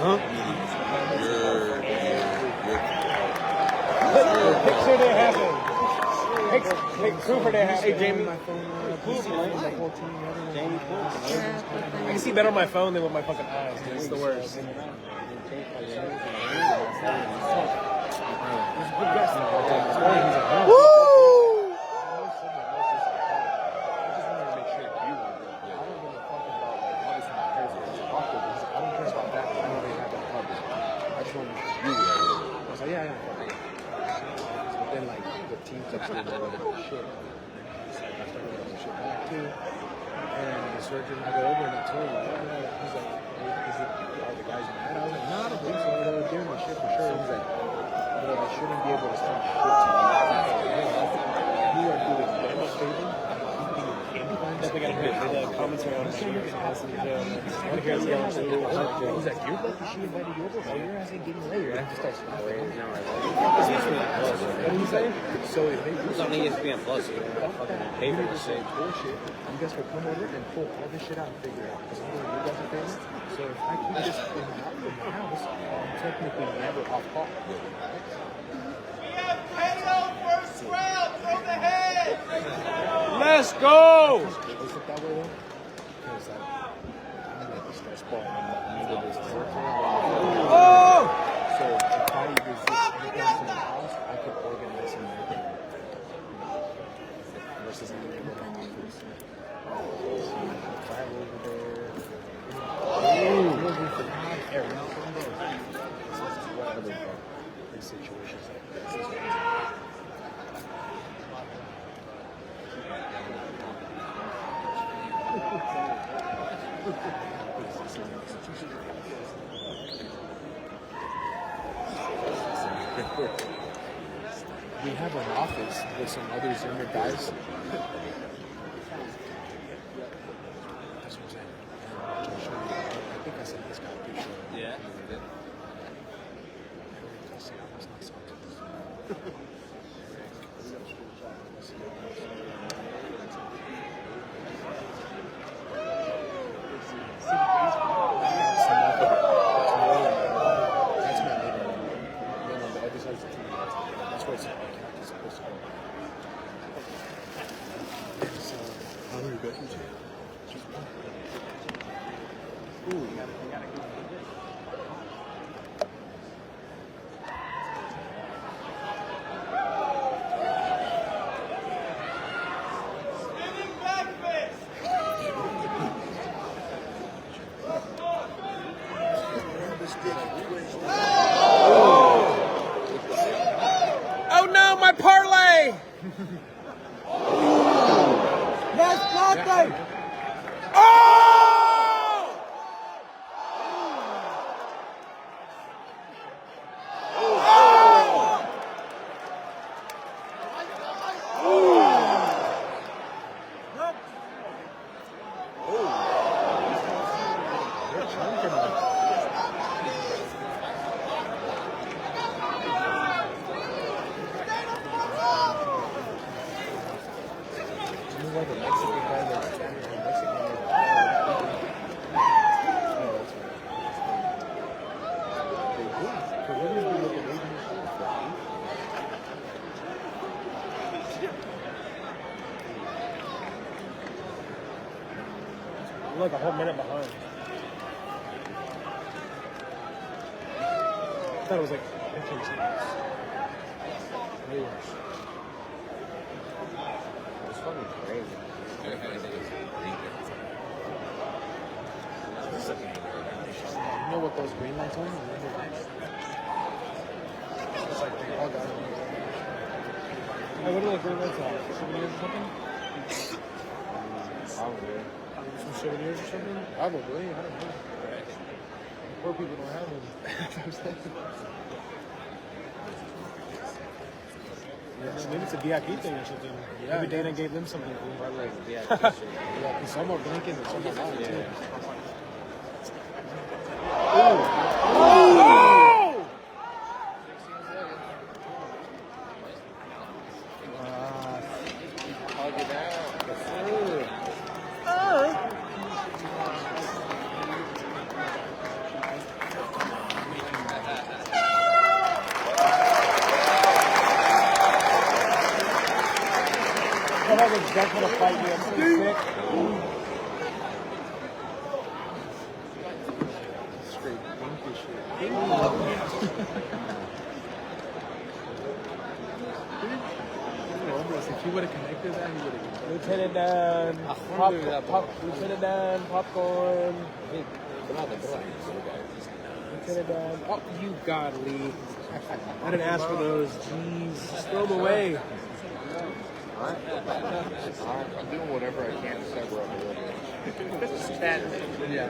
Picture they happen. Proof they happen. Hey, Jamie. I can see better on my phone than with my fucking eyes. It's the worst. Woo! And the surgeon, I go over and I told him, he's like, is it, are the guys mad? I was like, no, I don't think so. They were giving me shit for sure. He's like, well, I shouldn't be able to stop shit to me. You are doing them a favor. Definitely gotta hear the commentary on the show. He's like, you're lucky she invited you over, so your ass ain't getting later. And I just start laughing. What did he say? So if they do something ESPN Plus, you pay for the same bullshit, you guys will come over and pull all this shit out and figure it out. Because I'm doing you guys a favor. So if I keep this in my house, I'm technically never off call. We have KO first round from the head. Let's go! Is it that way though? Because I'm like a stress ball and I'm not this Oh! So if I resist anything in the house, I could organize some versus I'm going to go to my office. Drive over there. What other big situations like this? We have an office with some other Zimmer guys. That's what I'm saying. I'll show you. I think I sent this guy a picture. Yeah. Oh no, my parlay! Yes, Blacklight! Oh! I'm like a whole minute behind. I thought it was like 15 seconds. It's fucking crazy. You know what those green lights are? It's like they all got Hey, what are the green lights on? Souvenirs or something? Probably. Some souvenirs or something? probably, I don't know. Poor people don't have them. Maybe it's a VIP thing or something. Yeah, Maybe Dana gave them something cool. Probably like VIP shit. Yeah, because some are blinking and some are not. Yeah. motherfuckers just want to fight me. I'm so sick. Straight funky shit. If he would have connected that, he would have. Lieutenant Dan, Lieutenant Dan, popcorn. Lieutenant Dan. Oh, you godly. I didn't ask for those. Jeez, just throw them away. I'm doing whatever I can to sever up a little bit. Yeah.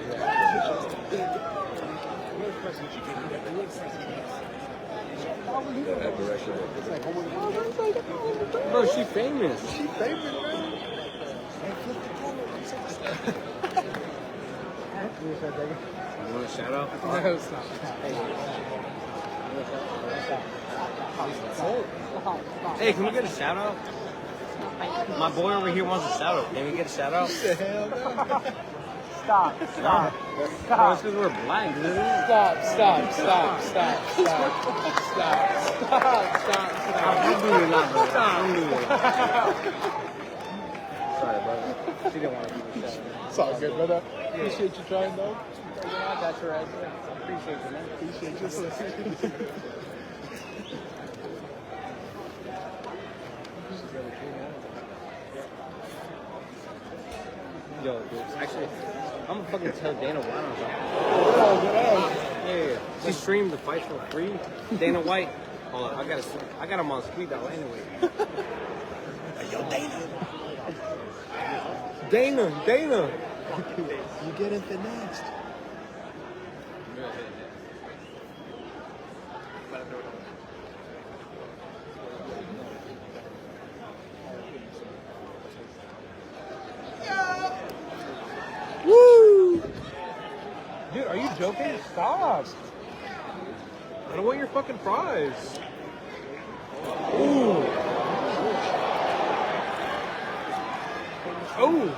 Bro, she famous. She famous, man. You want a shout out? No, stop. Hey, can we get a shout out? My boy over here wants a shout out. Can we get a shout out? What the hell, man? Stop. Bro, it's because we're black, dude. Stop. I'm doing it now, bro. I'm doing it. Sorry, brother. She didn't want to do a shout out. It's all good, brother. Appreciate you trying, though. I got your ass. I appreciate you, man. Appreciate you. Yo, dude, actually, I'm gonna fucking tell Dana White on that. Yeah. She streamed the fight for free. Dana White. Hold on, I got him on speed dial anyway. Yo, Dana. You get it the next. Woo! Dude, are you joking? Stop. I don't want your fucking fries. Ooh. Oh.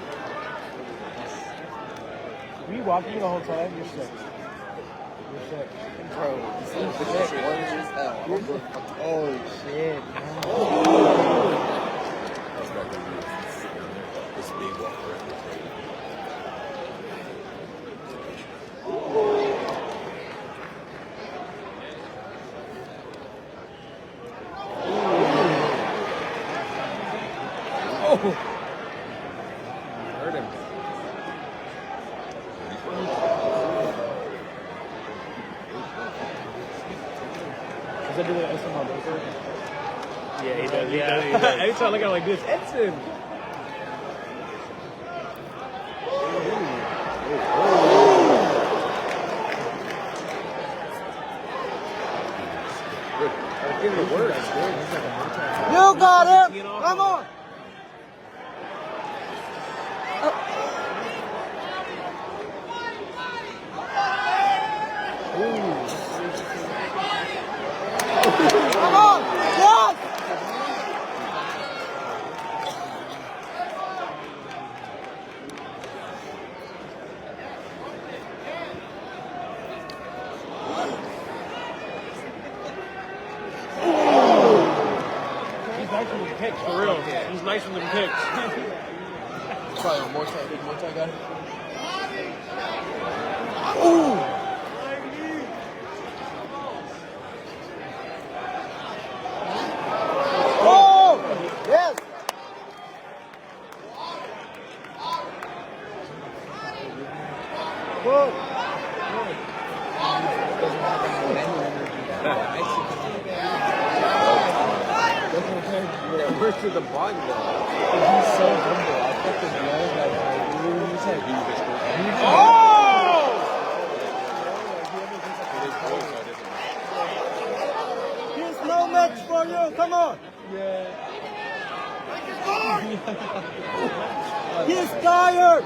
Were you walking the whole time? You're sick. You're sick. Bro, oh, shit. Hurt him. Does that do the SMR broker? Yeah, he does. Yeah. Every time I look at him like this, Edson. Give it a word. You got him. Come on. Come on. Yes. He's nice with the kicks, for real. He's nice with the kicks. Probably a big multi guy. Oh. Yes. Good. Where's to the body though? He's so humble. I fucking love that guy. He's like, Here's no match for you. Come on. He's tired.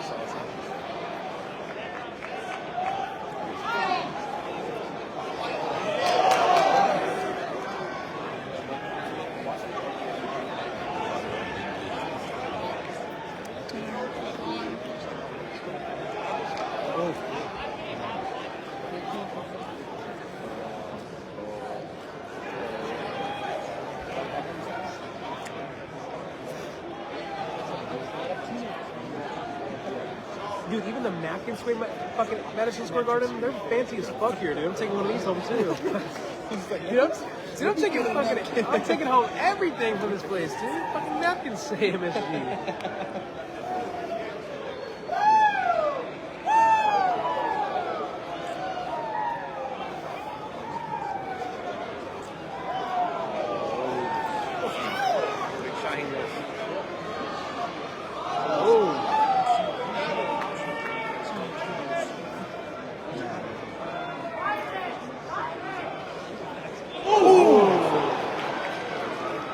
Dude, even the napkin square, fucking Madison Square Garden, they're fancy as fuck here, dude. I'm taking one of these home too. Dude, I'm taking home everything from this place, dude. Fucking napkins say MSG.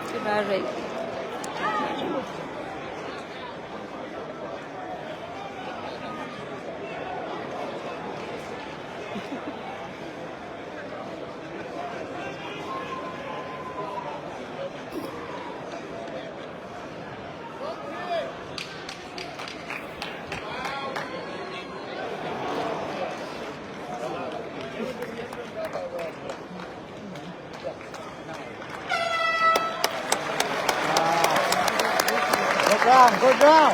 Too bad, right? Go down.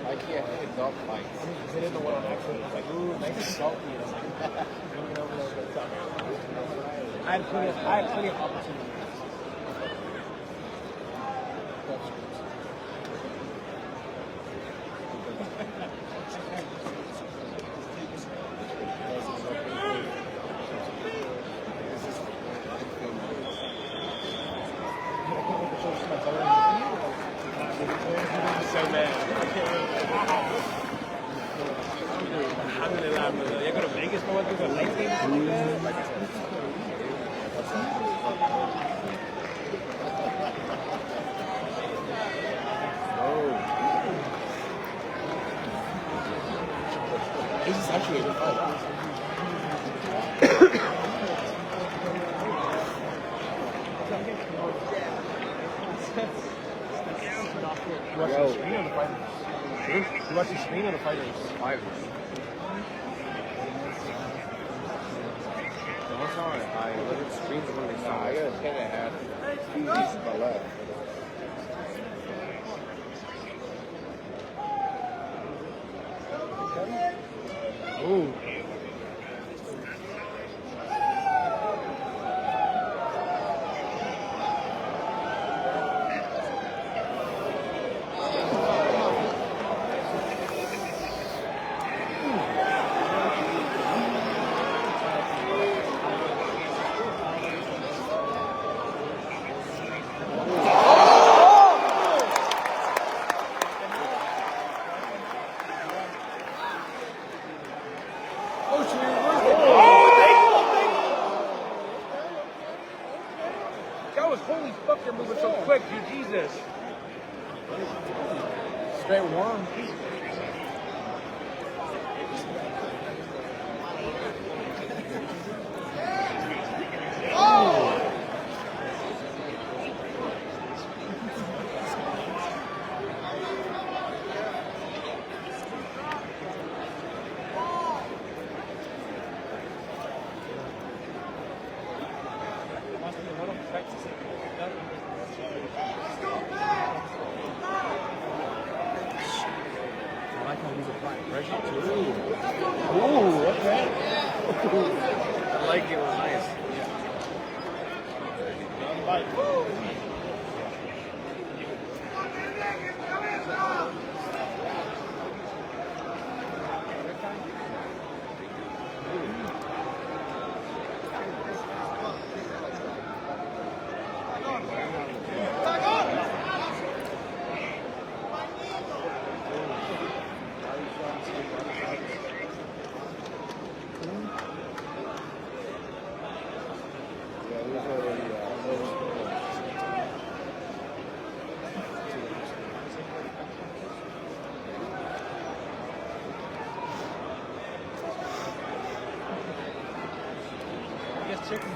I can't hit golf bikes. They didn't know what on accident. It's like, ooh, nice and salty. And I'm like, I had plenty of opportunities. So mad. I can't wait. Alhamdulillah, brother. You go to Vegas for what? Do a night game or something like that? This is actually a good fight. You watch the screen or the fighters? You watch the screen or the fighters? Fighters. That's all right. I look at screens when they start. I got a 10 and a half. This is my left. Ooh. That was holy fuck, you're moving so quick, dude. Jesus. Straight one. Ooh, okay. I like it. It was nice.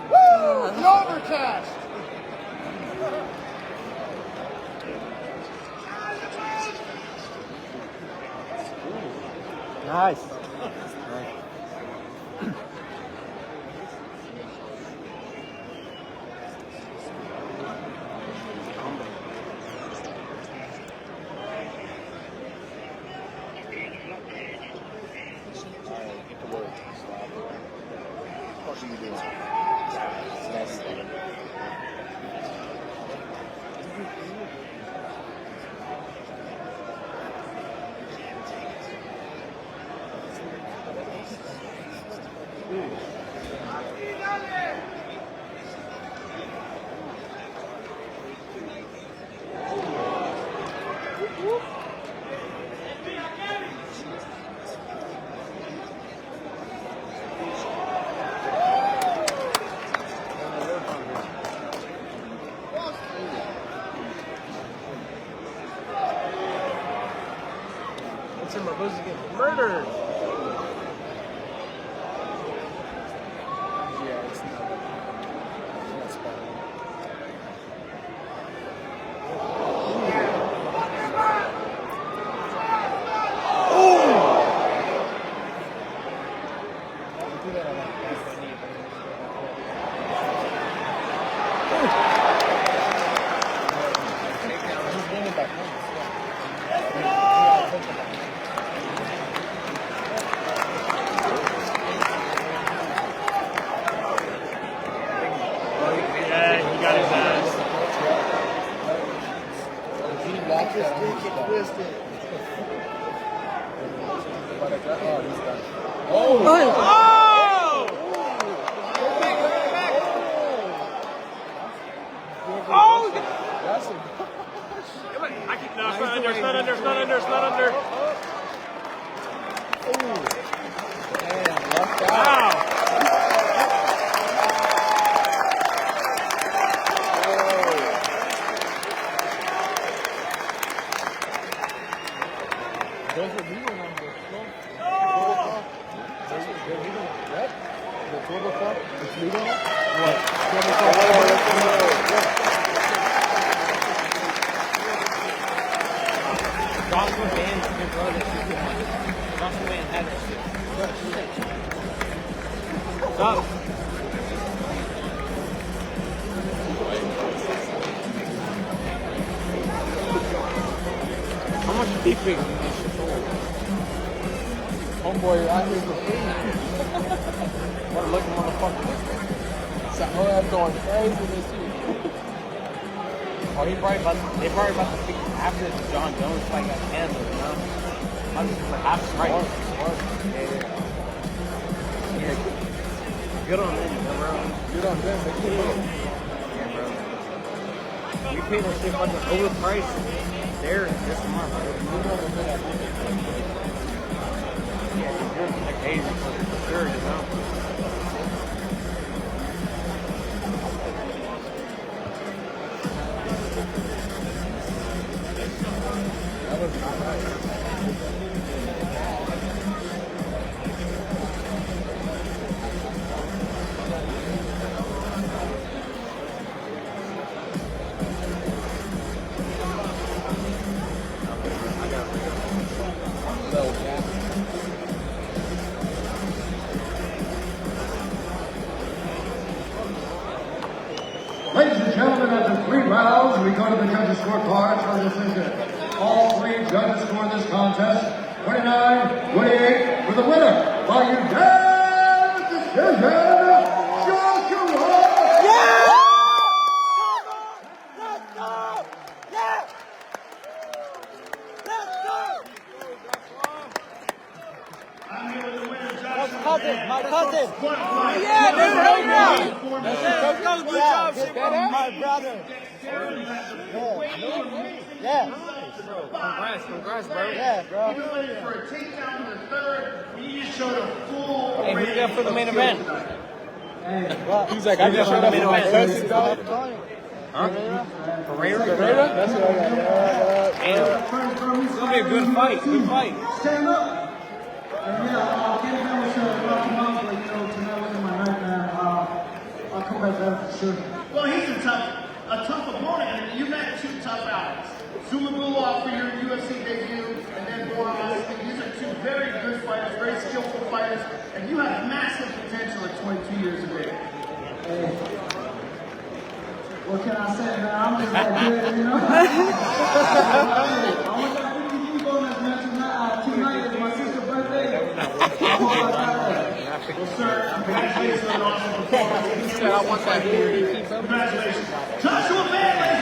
Woo! The overcast! Nice. Get to work. Stop. What are you doing? That's What's in my boobs getting murdered? yeah, it's not spot on. Do that on that pass they need. He's bringing back home. Yeah, he got his ass. He locked that on his spot. Twisted. Oh, he's done. Oh! Oh! That's a No, it's not under, it's not under, it's not under, it's not under. man, lucked out. Wow. Those are legal numbers. They're legal. What? The 12 o'clock? It's legal now? What? 12 o'clock. Joshua Van can throw that shit. Joshua Van had that shit. Stop. How much deep rig? Homeboy out here for free. What a looking motherfucker. So, I'm going crazy this year. Oh, they probably about to speak after the John Jones fight got canceled, you know? I'm just like half right. Yeah. Good on them, bro. Good on them. They keep up. Yeah, bro. We paid that shit fucking overpriced there this month. Yeah, you're like Asian for sure, you know? That was not right. Ladies and gentlemen, after 3 rounds, we go to the judges' scorecards for decision. All 3 judges scored this contest 29-28 for the winner by unanimous decision, Joshua. Yeah! Let's go! Yeah! Let's go! I'm here with the winner, That's Joshua. cousin, my cousin. Yeah, dude, hell yeah! Let's go. Good Yeah, job, good brother, my brother. Yeah, Congrats, bro. yeah, bro. He was looking for a takedown in the third. He just showed a full Hey, who you got for the main event? He's like, I just showed up with my cousin, dog. Huh? Pereira? That's what I got. Damn. It's gonna be a good fight. Good fight. Stand up. And yeah, I'll give him a rough month, but tonight wasn't my night, man. I'll come back better for sure. Well, he's a tough opponent, and you've had 2 tough outs. Zumagulov for your UFC debut, and then Boras. These are 2 very good fighters, very skillful fighters, and you have massive potential at 22 years of age. Hey, what can I say, man? I'm just that good, you know? I want y'all to keep on this match tonight. It's my sister's birthday. Well, sir, congratulations on an awesome performance. I want that here. Congratulations. Joshua Mann,